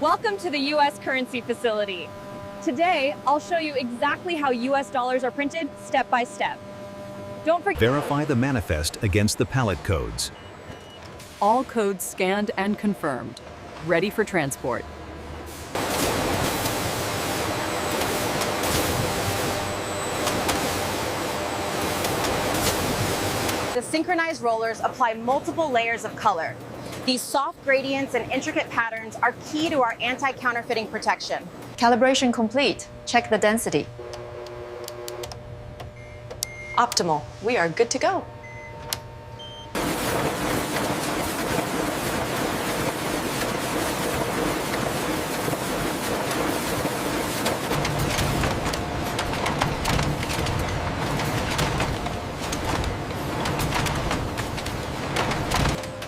Welcome to the U.S. currency facility. Today, I'll show you exactly how U.S. dollars are printed step by step. Don't forget. Verify the manifest against the pallet codes. All codes scanned and confirmed. Ready for transport. The synchronized rollers apply multiple layers of color. These soft gradients and intricate patterns are key to our anti-counterfeiting protection. Calibration complete. Check the density. Optimal. We are good to go.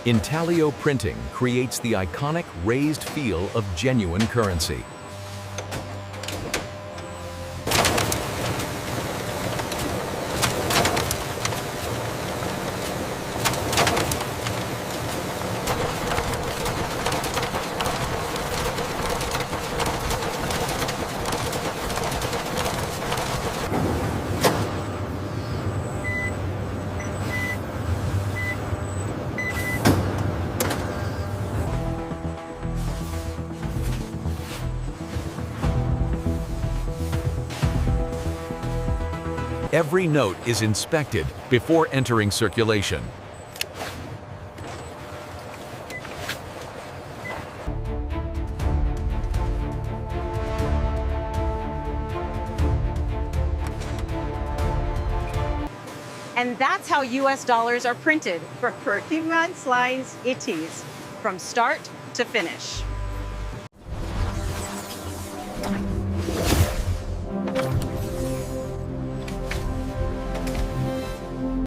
Intaglio printing creates the iconic raised feel of genuine currency. Every note is inspected before entering circulation. And that's how US dollars are printed for Craftsmanship it is, from start to finish.